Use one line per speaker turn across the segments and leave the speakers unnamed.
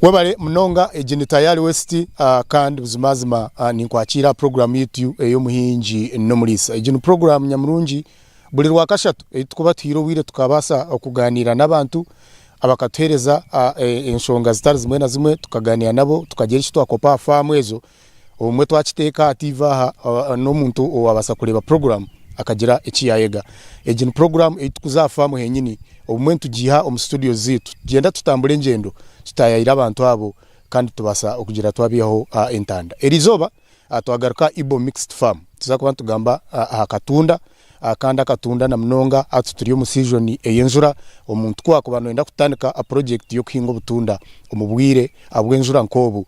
Webale mnonga ejini tayari westi kandi buzimazima ninkwakira program yitu eyo muhinji no mulisa ejini program nyamurungi buli rwakashatu tukuba twirowire tukabasa okuganira nabantu abakathereza enshonga zitari zimwe na zimwe tukaganira nabo tukagera kitwa kopa famu ezo umwe twakiteka ativa no muntu owabasa kureba program akagira ekiyayega ejini program etukuzafamu henyini umwe tugiha omu studio zitu genda tutambule ngendo tutayira abantu abo kandi tubasa okugira twabiyaho entanda erizoba twagaruka Ibo Mixed Farm tuzakuba tugamba akatunda kandi akatunda na mnonga atuturiyo mu season eyenjura omuntu kwa kubanoenda kutandika a project yo kuhinga obutunda omubwire abwenjura nkobu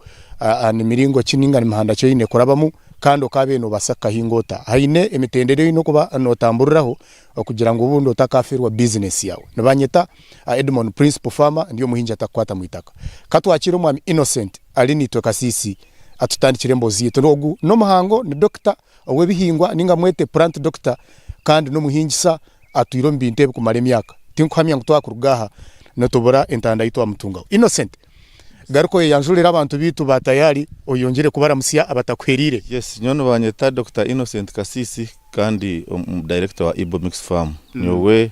ni miringo kininga ni mahanda cyo ine korabamu kandi okabeno basaka hingota haine emitendere ino kuba notamburiraho okugira ngo ubundo utakafirwa business yawe nabanyeta Edmond Principal Farmer ndiyo muhinja atakwata muitaka katwakiro mwami Innocent ali nitwe kasisi atutandikire mbozi yetu no muhango ni doctor owebihingwa ninga mwete plant doctor kandi no muhingisa atuyiro mbintebe kumara emyaka tinkwamya ngo twakurugaha natobora entanda yitwa mutunga Innocent garuko yanjulira abantu bitu batayari oyongere kubaramusiya abatakwerire.
Yes, nyono banyeta Dr. Innocent Kasisi kandi director wa Ibo Mixed Farm. Nyowe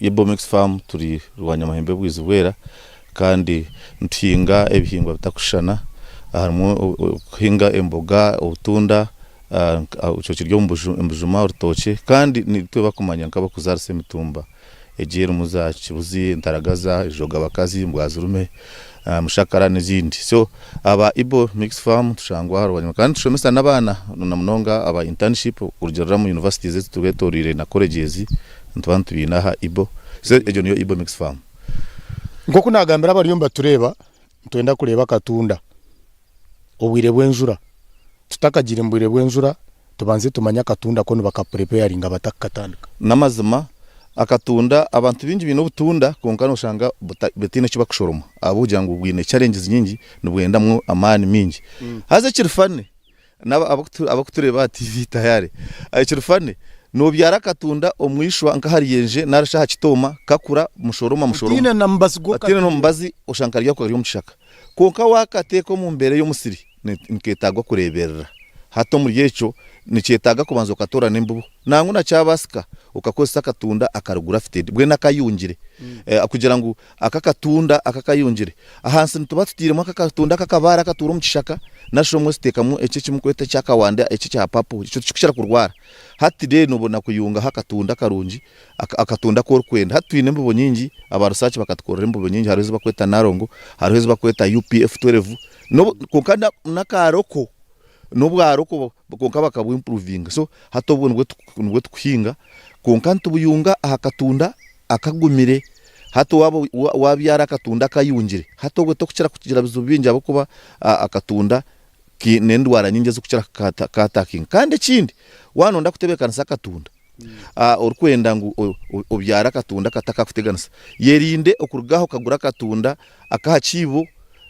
Ibo Mixed Farm turi rwanya mahembe bwizubwera kandi ntinga ebihingwa bitakushana harimo hinga emboga obutunda uco kiryo mbujuma urutoke kandi nitwe bakumanya nkaba kuzarse mitumba ejera muzaci buzi ntaragaza joga bakazi mbwazurume mushakara n'izindi so aba Ibo Mixed Farm tushangwa harwanya kandi tushomesa nabana na mnonga aba internship urugero mu universities tugetorire na colleges ntubantu binaha Ibo so ejo niyo Ibo Mixed Farm
ngoko nagambira abariyomba tureba twenda kureba katunda obwire bwenjura tutakagire mbwire bwenjura tubanze tumanya katunda kono bakapreparinga batakatandika
namazima akatunda abantu bingi bino butunda konkano shanga betine kiba kushoroma abuja ngo bwine challenges nyingi nubwendamwo amani mingi haze kirfane naba abakutureba TV tayari ay kirfane no byara katunda omwishwa nka hariyenje narasha kitoma kakura mushoroma
tine nambazi go
katine no mbazi oshankarya ko ryomshaka konka wakateko mu mbere yo musiri nketagwa kureberera hato muri yecho nicyetaga kubanza ukatora nembubu nanguna cyabasika ukakosa katunda akarugura fitted bwe nakayungire akugira ngo akakatunda akakayungire ahanse ntuba tutiremo akakatunda akakabara katuru mukishaka nashomwe sitekamu ece kimukwete cyakawanda ece cya papu cyo cyushira kurwara hati de nubona kuyunga hakatunda karungi akatunda ko kwenda hatwine mbubo nyingi abarusaci bakatkorera mbubo nyingi harizo bakweta narongo harizo bakweta UPF 12 no kokanda nakaroko nubwaroko konka bakabu improving so hatobwo nubwo tuhinga konka ntubuyunga akatunda akagumire hato wabo wabyara akatunda kayungire hatobwo to kugira bizubinja abo kuba akatunda kinendwara nyinge zo kugira kataking kandi kindi wano ndakutebekana sakatunda urukwenda ngo obyara akatunda kataka kuteganisa yerinde okurugaho kagura akatunda akahakibo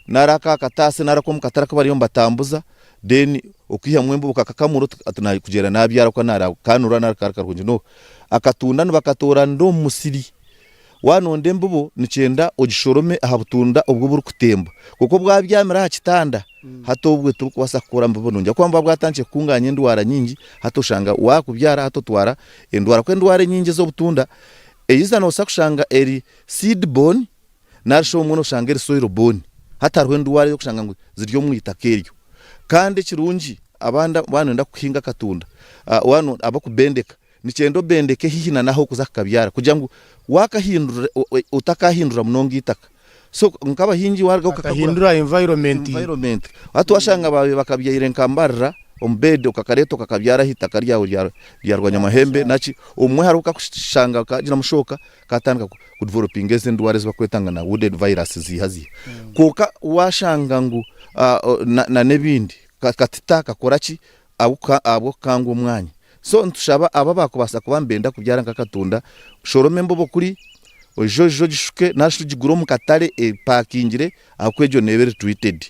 naraka katase narako mukatara ko bariyo mbatambuza then okiha mwembo bakakamuro atuna kugera nabyara ko nara kanura narakarunje no akatunda bakatora ndo musiri wano ndembubo nicenda ogishorome ahabutunda ubwo buri kutemba kuko bwabyamira hakitanda hato ubwe turukubasa kora mbubo nonja kwamba bwatanche kunganye ndwara nyingi hato shanga wakubyara hato twara endwara kwendwara nyingi zo butunda eyiza no sakushanga eri seed bone narsho umuntu shanga eri soil bone hatarwe ndwara yo kushanga ngo ziryo mwitakeryo kandi kirungi abanda banenda kuhinga katunda wano abakubendeka nicendo bendeke hihina naho kuzakabyara kugira ngo wakahindura utakahindura mnongi itaka so nkaba hingi warga
ukahindura environment
hatu washanga babe bakabyira nkambarra ombede ukakareto kakabyara hitaka ryawo ryarwanya mahembe naci umwe haruka kushanga kagira mushoka katandika ku developing ndwara zibakwetanga na wooded virus zihazi koka washanga ngo na nebindi katitaka koraki abo kanga umwanya so ntushaba aba bakubasa kubambenda kubyara nkakatunda shorome mbobo kuri ojojo gishuke nashugiguro mu katare parkingire akwejo nebere tweeted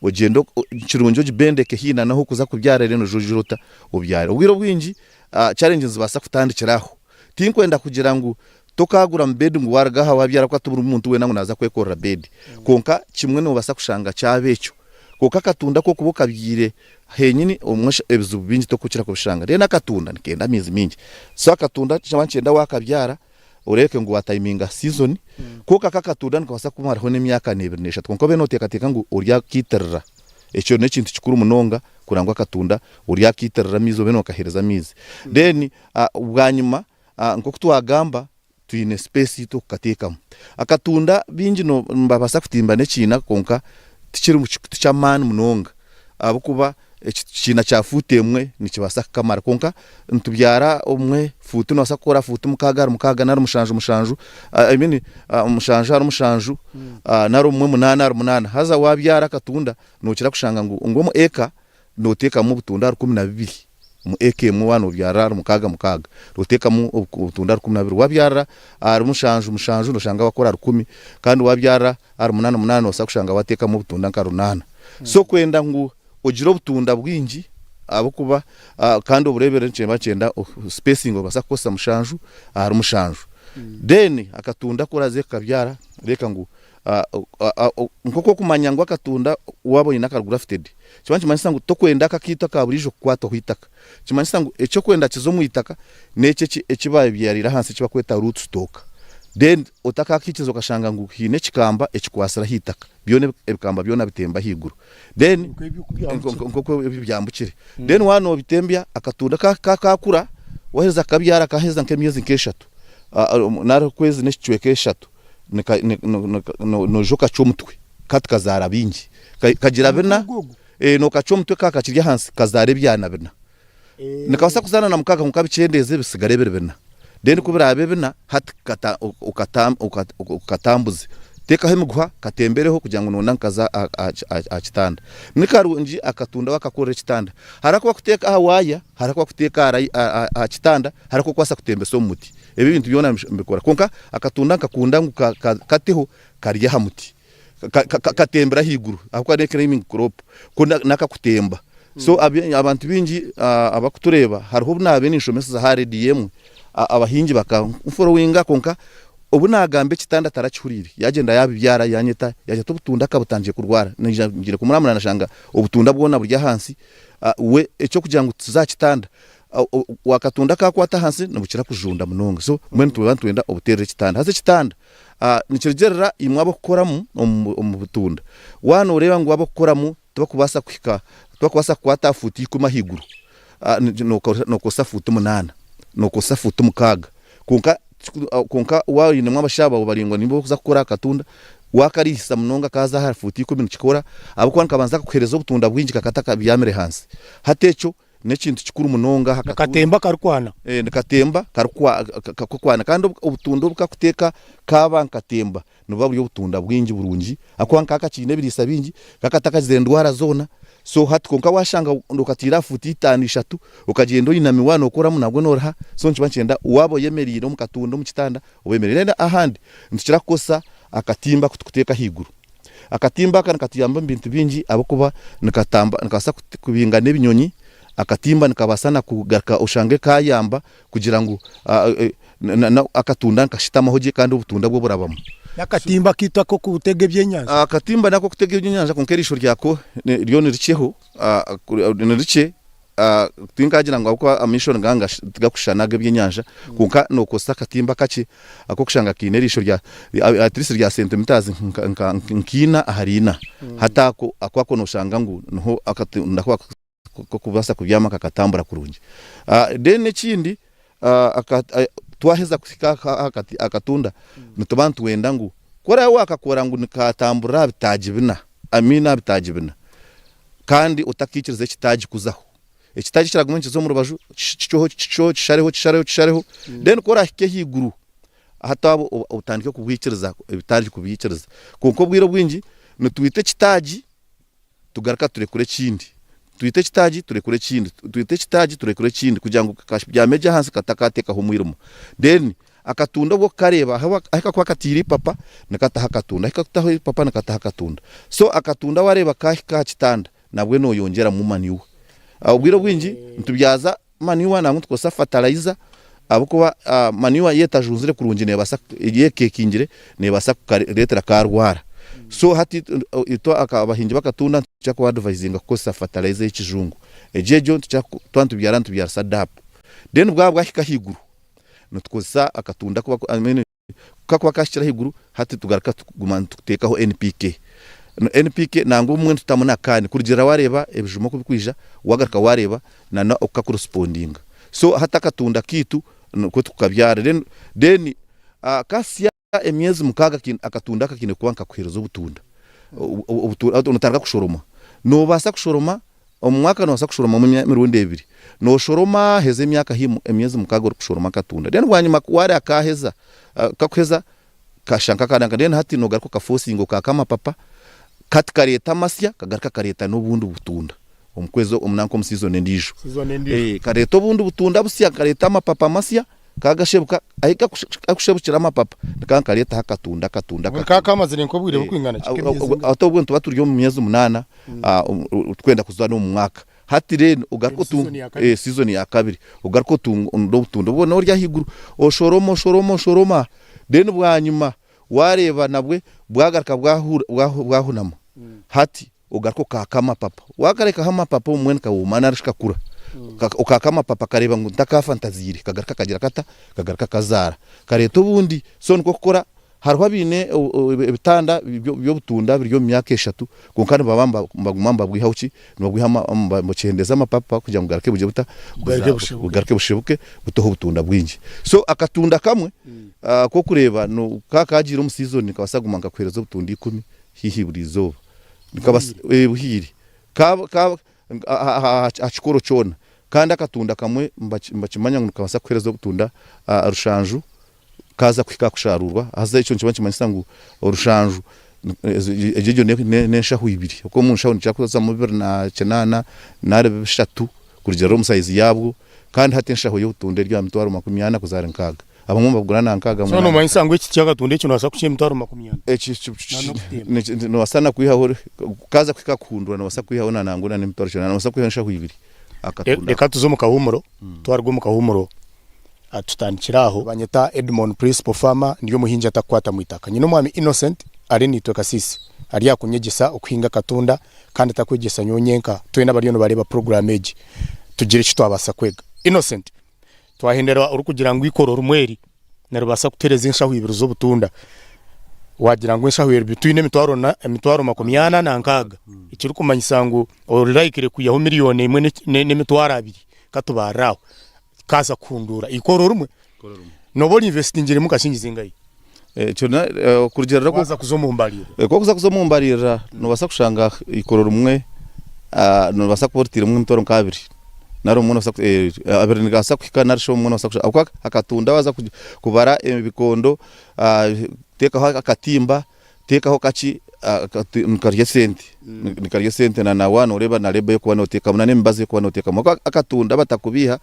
ogendo kirunjo gibendeke hina naho kuza kubyara reno jojirota ubyara ubwiro bwingi challenges basa kutandikiraho tinkwenda kugira ngo tokagura mbed ngo waragaha wabyara ko atubura umuntu we nango naza kwekorera bed konka kimwe no basa kushanga cyabecho koka katunda ko kuboka byire henyini umwasha ebizu bingi to kukira ko bishanga rena katunda nikenda mizi mingi so katunda cyamancenda wakabyara ureke ngo watayiminga season koka kakatunda nkabasa kumara n'imyaka 2 konko beno tekateka ngo urya kiterra echo nekintu kikuru munonga kurangwa katunda urya kiterra mizo beno kahereza mizi then ubwanyuma nko kutwagamba tuine space to katekamo akatunda bingi no mbabasa kutimba nekina konka tikiri mu cyamani munonga abukuba ekina cya futemwe nikibasa kamara konka ntubyara umwe futu no sakora futu mukaga nari mushanju I mean umushanju nari umwe munana haza wabyara katunda no kira kushanga ngo mu eka no teka mu butunda 12 mu eke mu wano byara mukaga ruteka mu butunda 12 wabyara ari mushanju no shanga wakora 10 kandi wabyara ari 8 osakushanga wateka mu butunda nka 8 so kwenda ngo ujiro butunda bwingi abukuba kandi uburebere ncemba spacing basa kosa mushanju ari mushanju then akatunda koraze kabyara reka ngo nkoko kumanya ngo akatunda wabonye nakargrafted kibanchi manisa ngo tokwenda kakita kaburijo kwato hitaka kimanisa ngo echo kwenda kizo mu itaka nece ekibaye byarira hansi kiba kweta root stock then utaka kikizo kashanga ngo hine kikamba ekikwasira hitaka byone ebikamba byona bitemba higuru then nkoko byambukire then wano bitembya akatunda kakura waheza kabyara kaheza nk'emyezi nk'eshatu naro kwezi n'kichweke eshatu no joka chomutwe katkazara bingi kagira bena no kachomutwe kakakirya hansi kazare byana bena nikabasa kuzana na mukaga mukabicendeze bisigare bena then kubira bena hatkata ukatambuze teka hemugwa katembereho kugira ngo nona nkaza akitanda nikarunji akatunda wakakorera kitanda harako kuteka hawaya harako kuteka akitanda harako kwasa kutembesa umuti ebi bintu byona mbikora konka akatunda nkakunda kateho karya hamuti katembera higuru akwa reclaiming crop kunda nakakutemba so abantu bingi abakutureba hariho nabe n'inshomesa za HRDM abahingi bakamforowinga konka ubu nagambe kitanda tarakihurire yagenda yabibyara yanyeta yaje tubutunda kabutanje kurwara ngire kumuramana nashanga ubutunda bwona burya hansi we echo kugira ngo tuzakitanda wakatunda kakwata hansi nubukira kujunda munonga so mwene tubantu wenda obutere kitanda hase kitanda nikirgerera imwabo koramu omubutunda wano ureba ngo abakoramu tubakubasa kwika tubakubasa kwata futi kumahiguru no kosa futi 8 no kosa futi mukaga konka wayi nemwe abashaba baringwa nimbo kuza gukora akatunda wakarisa munonga kaza hafuti 10 kikora abukwana kabanza kuhereza ubutunda bwingi kakataka byamere hansi hatecho nekintu kikuru munonga
hakatemba karukwana
nikatemba karukwana kandi ubutunda bukakuteka kaba nkatemba nubabyo ubutunda bwingi burungi akwanka akakine birisa bingi kakataka zendwara zona so hatkonka washanga ndokatira futi 5 ukagenda inami wano ukora munagwe norha so nkibancenda wabo yemerire mu katunda mu kitanda ubemerere ahandi ndikira kosa akatimba kuteka higuru akatimba kana katiyamba bintu bingi abakuba nikatamba nikasa kubinga nebinyonyi akatimba nikabasana kugarka ushange kayamba kugira ngo akatunda nkashitama hoje kandi ubutunda bwo burabamo
nakatimba kitwa ko kutege byenyanza
akatimba nako kutege byenyanza konkerisho ryako ryo niricheho niriche twinkagira ngo akwa mission nganga tigakushanaga byenyanza kunka nokosa akatimba kace ako kushanga kinerisho rya atrisi rya centimeters nkina aharina hatako akwako no shanga ngo no akatunda ko kubasa kubyama kakatambura kurungi then n'ikindi twaheza kusika akatunda nitubantu wenda ngo kora wakakora ngo nikatambura bitajibina amina bitajibina kandi utakikirize kitaji kuzaho ekitaji kiragumenje zo mu rubaju cyo kishareho then kora hike higuru hatabo utandike kubwikiriza bitaji kubikiriza kuko bwiro bwingi nituwite kitaji tugaraka turekure kindi tuite kitaji turekure kindi tuite kitaji turekure kindi kugira ngo byamejya hansi katakateka ho mwirimo then akatunda bwo kareba ahika kwa katiri papa nakata hakatunda ahika kutaho papa nakata hakatunda so akatunda wareba kahika kitanda nabwe no yongera mu maniwa ubwiro bwingi ntubyaza maniwa na mutko sa fertilizer abukuba manure yetajunzire kurungi nebasa yekekingire nebasa kuretera karwara so hati ito akabahingi bakatunda cyako advising ko sa fertilizer y'ikijungu ejejo twantubyara sadap then bwabwa hikahiguru nutkoza akatunda kuba kakwa kashira higuru hati tugaruka tugumana tutekaho NPK nango umwe tutamuna kane kurigera wareba ebijumo kubikwija wagaruka wareba nana okakorresponding so hata katunda kitu ko tukabyara then kasya emyezi mukaga akatunda kakine kwanka kwiherezo ubutunda unatanga kushoroma no basa kushoroma omwaka no basa kushoroma mu mirundi 2 no shoroma heze myaka himu emyezi mukaga kushoroma katunda then wanyuma wari akaheza kakweza kashanka kananga then hati no garuka kafosingo kakama papa kati kareta masya kagarika kareta n'ubundi butunda omukwezo omunanko mu season endijo kareta obundi butunda busya kareta amapapa masya kagashebuka ahika akushebukira amapapa kandi kareta hakatunda
kakamazire nko bwire bukwingana
atobwo ntuba turiyo mu myezi 8 twenda kuzwa no mu mwaka hati reno ugariko season ya kabiri ugariko ndo butunda ubona urya higuru oshoroma then bwanyuma wareba nabwe bwagarika bwahunama hati ugariko kakama papa wakareka hama papa umwene kawumana arishika kura ukakama papa kareba ngo ntaka fantazire kagarika kagira kata kagarika kazara kareto bundi so nko gukora harwa bine bitanda byo butunda biryo myaka 3 konkana bagumamba bwihauki no bwihama muchendeza amapapa kugira ngo garike buje bugarike bushebuke butoho butunda bwinji so akatunda kamwe ko kureba no kakagira mu season kabasagumanga kwerezo butundi 10 hihiburizo nikabas buhiri achikoro chona kandi akatunda kamwe mbakimanya ngo kabasa kwerezo butunda rushanju kaza kwika kusharurwa haza ico nkiba kimanyisa ngo urushanju ejejo nensha huibiri uko munsha nicyakoza mu 2009 nare 3 kurigero mu size yabwo kandi hatensha hoyo utunde rya mitwaro 80 kuzara nkaga abamwe bagurana nkaga
mu no manyisa ngo iki cyagatunde cyo nasa kushye mitwaro 80
no wasana kuyiha kaza kwika kuhundura no wasa kuyiha ona nangona ne mitwaro cyo wasa kuyiha huibiri akatunda
reka tuzo mu kahumuro twarwo mu kahumuro atutandikiraho banyeta Edmond Principal Farmer ndiyo muhinja atakwata mwitaka nyino mwami Innocent ari nitwe kasisi ari yakunyegesa okuhinga katunda kandi atakwegesa nyonyenka twena bariyo bareba program age tugire cyo twabasa kwega Innocent twahendera uri kugira ngo ikorora umweri narubasa kutereza inshaho ibiro zo butunda wagira ngo inshaho ibiro bituyine mitwaro 80 na nkaga ikiri kumanyisa ngo oriraikire kuyaho miliyoni 1 n'emitwaro 2 katubaraho kaza kundura ikorora umwe noboli investingire mukashingize ngai
cyona kurigera
ko kuzomumbarira
ko kuzomumbarira no basa kushanga ikorora umwe no basa kuportira umwe mtoro nkabiri naro umuntu basa abere ngasa kwikana risho umuntu basa kushaka akatunda baza kubara ibikondo teka ho akatimba teka ho kachi nikarye sente na wana ureba na leba yo kubana uteka munane mbaze yo kubana uteka akatunda batakubiha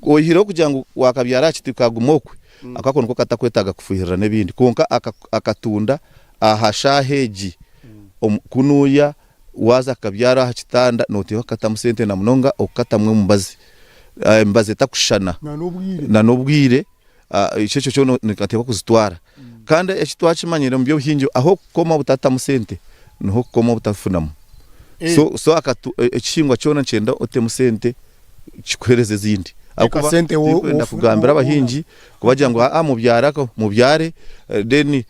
oyihiro kugira ngo wakabyara kitikagumokwe akakono ko katakwetaga kufuhira nebindi konka akatunda ahashaheji kunuya waza kabyara hakitanda notiho katamusente na munonga okatamwe mbaze takushana na nobwire icecho cyo nikateka kuzitwara kandi ekitwachimanyire mbyo hinjo aho koma butatamusente niho koma butafunamo so akatu ekishingwa cyona cyenda otemusente kikwereze zindi
akasente wo
ndakugambira abahingi kubagira ngo mubyare deni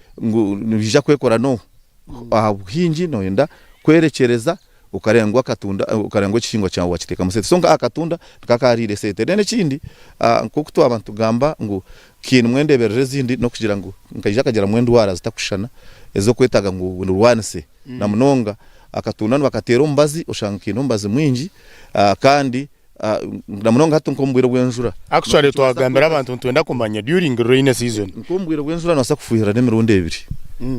nija kwekora no abuhingi no yenda kwerekereza ukarengwa katunda ukarengwa kishingwa cyawe wakiteka musete songa akatunda kakarire sete dene kindi kuko abantu gamba ngo kintu mwendeberere zindi no kugira ngo nkajya kagera mwendo wara zitakushana ezo kwetaga ngo urwanse na munonga akatunda bakatera umbazi ushanga kintu umbazi mwingi kandi namunonga hatu nkombwira bwenjura
actually twagambira abantu twenda kumanya during rainy season
nkombwira bwenjura nasa kufuhira nemirundi 2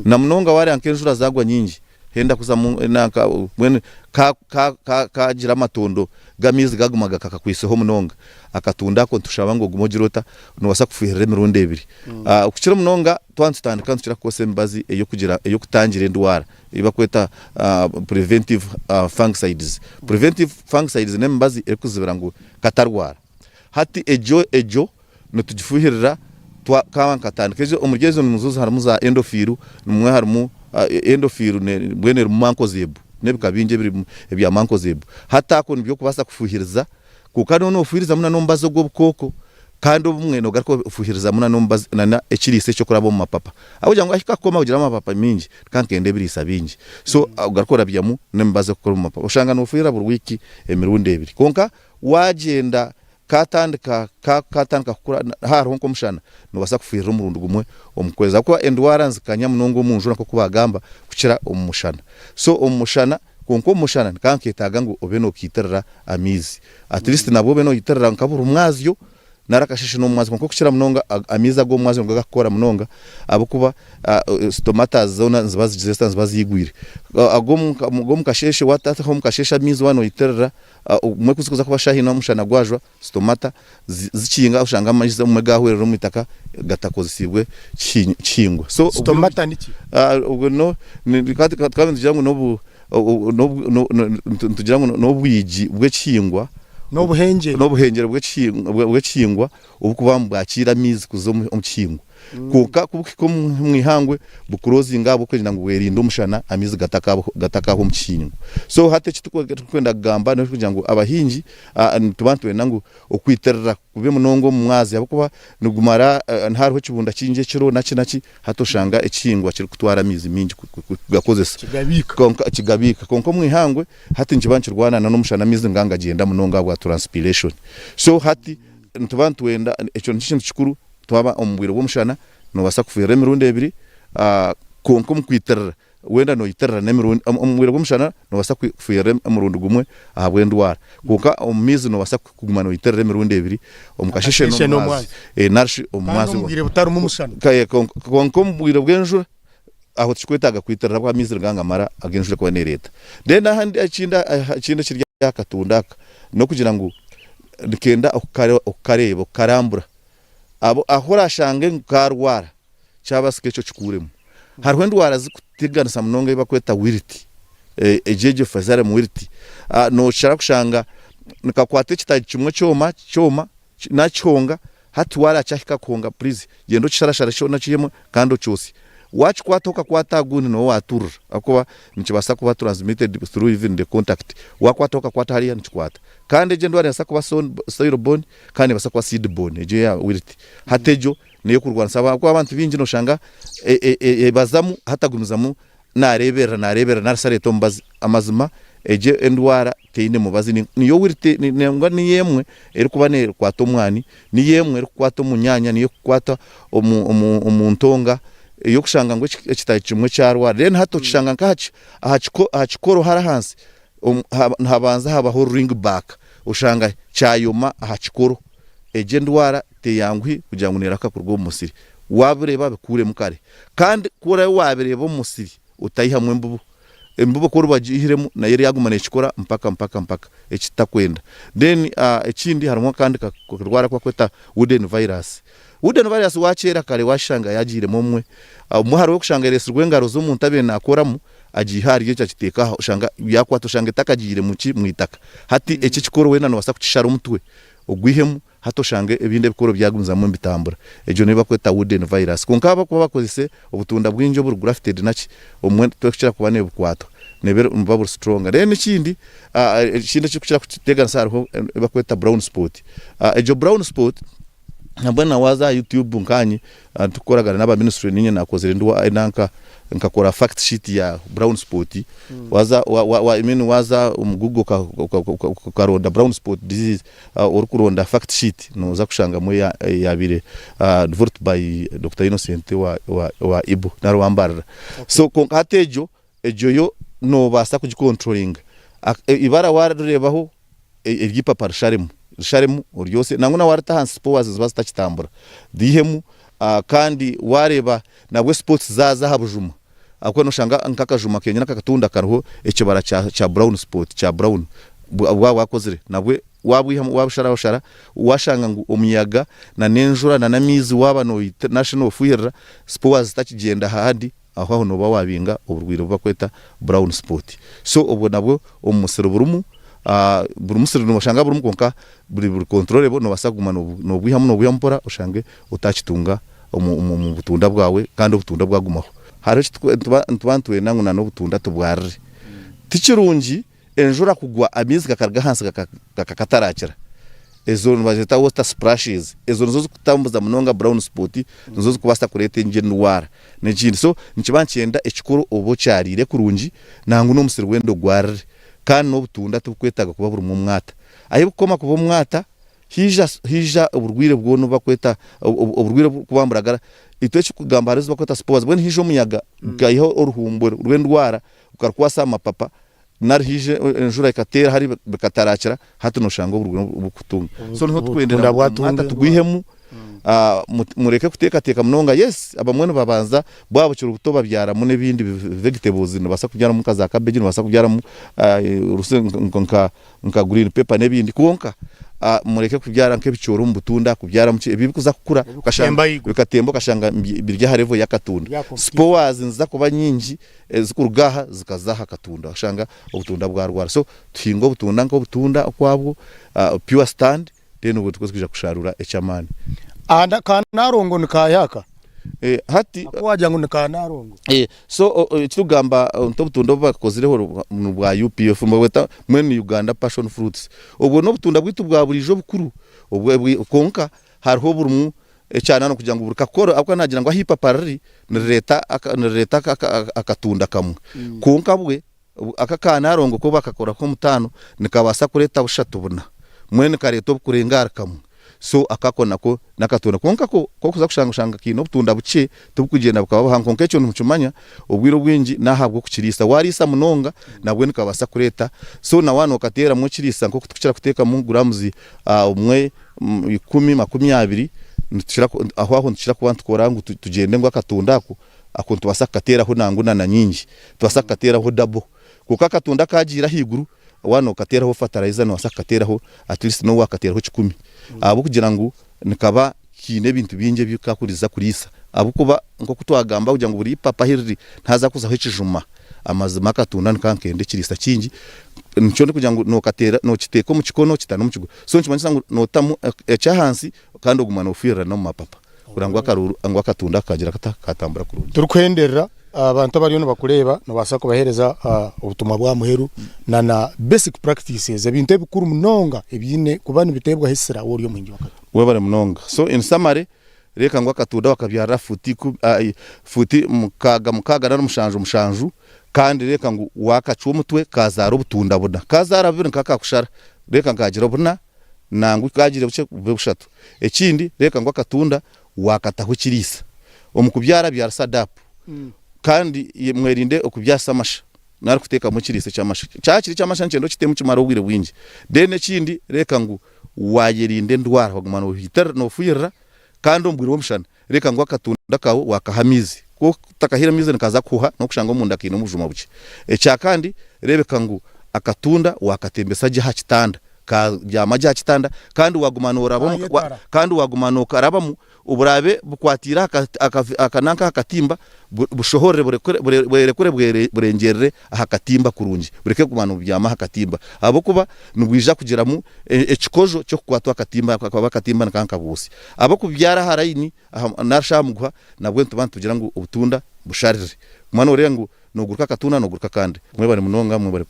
namunonga wari ankenjura zagwa nyingi henda kuza nanka mwene ka gira matondo gamizi gagumaga kakakwiseho munonga akatunda ko ntushaba ngo gumogirota no wasa kufuhira nemirundi 2 ukira munonga twantutandika ntukira kose mbazi eyo kugira eyo kutangira endwara iba kweta preventive fungicides nembazi ekuzibira ngo katarwara hati ejo tugifuhirira twakaba katandika ejo umuryezo n'umuzuzu harimo za endofiru numwe harimo endofiru bwene mankozebu nebikabinje biri ebya mankozebu hatako nibyo kubasa kufuhiriza kuko no fuhiriza muna nombazo gwo bukoko kandi ubumwe no garko ufuhiriza muna nombazo nana ekirise cyo kurabo mu mapapa aho jango ahika koma kugira amapapa mingi kankende birisa bingi so garko rabyamu nembazo ko mu mapapa ushanga no fuhira buri wiki emirundi ebiri konka wagenda katandika kukura haro nko mushana no basa kufuhira umurundi gumwe omukweza ko endwara nzikanya munongo munjura ko kubagamba kukira umushana so umushana konko mushana kanketaga ngo obeno kitarra amizi at least nabo beno yitarra nkabura umwazyo narakashishe no mwazi konko kukira munonga amiza go mwazi ngo gakora munonga abukuba stomata zona nzibazi zesta nzibazi yigwire agom kasheshe watata hom kashesha amizi wano yitarra umwe kuza kuba shahino mushana gwajwa stomata zikinga ushanga amajiza umwe gahwerero mwitaka gatakozisibwe kingwa so
stomata niki
ubwo no kandi no tugira ngo n'obwigi bw'ekingwa n'obuhengere bw'ekingwa obukuba mbwakira mizi kuzo omukingwa kuka kubiko mwihangwe bukurozinga abo kwenda ngo werinda umushana amizi gatakaho omukingwa so hate kitukwenda kugamba no kugira ngo abahingi tubantu wenango okwiterera kube munongo mwazi abukuba nugumara ntariho kibunda kinje kiro naki hatoshanga ekingwa kiri kutwara mizi mingi gakozesa kigabika konko mwihangwe hati nkibanki rwana n'umushana mizi nganga agenda munonga bwa transpiration so hati tubantu wenda echo n'ikintu kikuru twaba omubwiro bw'umushana no basa kufira emirundi ebiri konko mukwiterera wenda no yiterera n'emirundi omubwiro bw'umushana no basa kufira emirundi gumwe ahabwendwara kuka omumizi no basa kuguma no yiterera emirundi ebiri omukasheshe no mwazi narshi omwazi
omubwire butari mu mushana
kaye konko mubwiro bw'enjura aho tukwetaga kwiterera kwa mizi nganga mara agenjure kwa nereta then ahandi akinda kirya katundaka no kugira ngo ndikenda okareba karambura abo ahora shange nkarwara cyabasike cyo kikuremo hariho ndwara zikuteganisa munonga bakweta wiriti ejeje fazare mu wiriti no shara kushanga nikakwate kitaje kimwe cyoma na cyonga hati wala cyahika konga please gendo kisharashara cyo nakiyemo kandi cyose watch kwatoka kwataguni no waturura akoba nikibasa kuba transmitted through even the contact wakwatoka kwatariya nikwata kandi je ndwara yasako soil bone kandi basako seed bone je ya wiriti hatejo niyo kurwana saba ko abantu bingi no shanga bazamu hatagumizamu narebera narsare tombazi amazima eje endwara teine mubazi niyo wiriti ni yemwe eri kuba ne kwato mwani ni yemwe eri kwato munyanya niyo kwata omuntonga iyo kushanga ngo ekitaye kimwe cyarwara then hato kishanga nkachi ahakikoro harahansi habanza habaho ring back ushanga cyayoma ahakikoro eje ndwara teyangwi kugira ngo neraka kurwo musiri wabireba bikure mukare kandi kura wabireba umusiri utayihamwe embubu ko rubagihiremo na yeri yagumana ekikora mpaka ekitakwenda then ekindi harimo kandi kurwara kwa kweta wooden virus wachera kare washanga yagire momwe muhari wo kushanga resi rwengaro zo muntabe nakoramu agihari cyo kiteka ushanga yakwato shanga takagire mwitaka hati eki kikoro wena no basa kucishara umutwe ogwihemu hato shange ebinde bikoro byagumza mu mbitambura ejo niba kweta wooden virus konkaba kuba bakozese obutunda bwinjo buri grafted naki omwe twekira kuba ne bukwato nebero mbabur strong then ikindi cyokira kutega nsarho bakweta brown spot ejo brown spot nabana waza YouTube nkanyi tukoragana n'aba ministry ninye nakozere ndwa nanka nkakora fact sheet ya brown spot waza waza Google karonda brown spot disease urukuronda fact sheet noza kushanga mu yabire developed by Dr. Innocent wa Ibu narwambara so konkatejo ejoyo no basa kugicontrolling ibara warebaho igipapa sharemu uryose nanguna warata hansi sports zibasta kitambura dihemu kandi wareba nabwe sports zaza habujuma akwo no shanga nkakajuma kenya nakatunda karho ekibara cha brown spot cha brown wakozere nabwe wabwihemu wabshara washanga ngo umuyaga na nenjura na namizi waba no national fuhira sports zitakigenda handi aho no bawabinga uburwiro bakweta brown spot so ubwo nabwo umusero burumu buri musiri n'ubashanga buri mukonka buri controle bo no basaguma no bwihamu mpora ushange utakitunga mu butunda bwawe kandi ubutunda bwagumaho hari tubantuwe nanguna no butunda tubwarire tikirungi enjura kugwa amizi kakarga hansi kakatarakira ezo bazita water splashes ezo nzo kutambuza munonga brown spot nzo kubasta kurete ngenwara n'ikindi so nikibankenda ekikuru obo cyarire kurungi nangu no musiri wendo gwarire kandi no butunda tukwetaga kuba buri mu mwata ayo koma kuba mwata hija uburwire bwono bakweta uburwire kubamburagara itochi kugamba harizo bakweta spores bwen hijo muyaga gayiho uruhumbure rwendwara ukarkwasa amapapa narhije enjura ikatera hari bikatarakira hatu no shango bukutunga so niho twendera bwatunda tugwihemu mureke kuteka munonga yes abamwe babanza bwabo cyo buto babyara mu nebindi vegetables no basa kubyara mu kaza cabbage no basa kubyara mu nka green pepper nebindi konka mureke kubyara nk'ebicoro mu butunda kubyara mu ibi kuza kukura bikatembo kashanga birya harevo yakatunda spores nza kuba nyingi zikurugaha zikazaha katunda kashanga ubutunda bwarwara so tuhingo butunda nko butunda kwabwo pure stand deno butukoze kuja kusharura echamani
anda kanarongo nikayaka
hati
waje ngo nikanarongo
so kitugamba ntobutunda bakozireho mu bwa UPF mweta mwene Uganda passion fruits ubwo no butunda bwitu bwa burijo bukuru ubwo konka hariho burmu cyane no kugira ngo burika koro akwa nagira ngo hipa parari nireta akatunda kamwe konka bwe akakanarongo ko bakakora ko mutano nikabasa kureta bushatubuna mwene kareto kurengara kamwe so akakona ko nakatunda konka ko kuza kushanga kino butunda buce tubukugenda bukaba hankonke cyo ntumumanya ubwiro bwingi nahabwo kukirisa warisa munonga nabwe nikabasa kureta so na wano katera mu kirisa nko kutukira kuteka mu grams umwe 10 20 ntushira aho ntushira kubantu korangu tugende ngo akatundako akontu basakatera ho nanguna na nyingi tubasakatera ho double kuko akatunda kagira higuru wano katera ho fertilizer no wasakatera ho at least no wakatera ho 10 abo kugira ngo nikaba kine bintu binge bikakuriza kurisa abo kuba nko kutwagamba kugira ngo buri papa hirri ntaza kuza hecijuma amazima katunda nkankende kirisa kingi nico kugira ngo no katera no kiteko mu kikono kitano mu kigo so nkimanisa ngo notamu echahansi kandi ogumana ofira no mapapa kurangwa karuru angwa katunda kagira katambura kurundi
turukwenderera abantu bariyo bakureba no basa kubahereza ubutumwa bwa muheru na basic practices ebintu ebikuru munonga ebyine kubana bitebwa hisira woriyo mwingi wakati
webare munonga so in summary reka ngwa katunda bakabyara futi mukaga na mushanju kandi reka ngo wakacu umutwe kazara ubutunda buna kazara bibiri nkakakushara reka ngagira buna nangu kagire buce bushatu ekindi reka ngwa katunda wakataho kirisa omukubyara byara sadapu kandi mwerinde okubyasa amasha nari kuteka mu kirise cyamasha cyakiri cyamasha ncendo kitemu kimaro wire wingi dene kindi reka ngo wayerinde ndwara bagumana uhitara no fuyira kandi ombwire womushana reka ngo akatunda kawo wakahamizi ko takahira mize nikaza kuha no kushanga mu ndakino mujuma buke kandi rebeka ngo akatunda wakatembesa giha kitanda ka byamaje kitanda kandi wagumanura abo kandi wagumanuka arabamu uburabe bukwatira akananka akatimba bushohore burekure burengerere ahakatimba kurungi bureke kumana byama hakatimba abo kuba nubwija kugira mu ekikojo cyo kwatwa akatimba akaba akatimba nakanka busi abo kubyara harayini nashamugwa nabwo tubantu tugira ngo ubutunda busharire mwana orengo noguruka katuna noguruka kandi mwebare munonga mwebare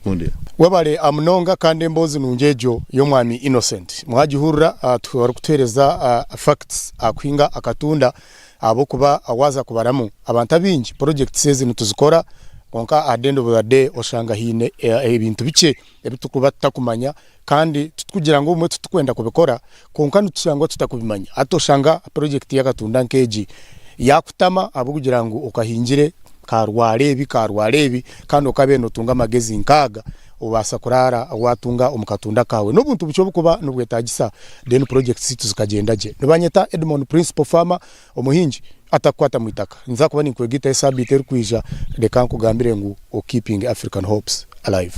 kundi
webare amunonga kandi mbozi nungejo yo mwami Innocent mwagihurura twari kutereza facts akwinga akatunda abo kuba awaza kubaramu abantu abingi project season tuzikora konka at end of the day oshanga hine ebintu bice ebitukuba takumanya kandi tukugira ngo umwe tukwenda kubikora konka nutushanga tutakubimanya atoshanga project yakatunda nkeji yakutama abo kugira ngo ukahingire karwarebi kandi ukabeno tunga magezi nkaga ubasa kurara watunga umukatunda kawe n'ubuntu bucyo bukuba n'ubwetagisa then project situ zikagendaje nibanyeta Edmond Principal Farmer umuhinji atakwata mwitaka nza kuba ninkwegita esabite rukwija reka nkugambire ngo keeping African hopes alive.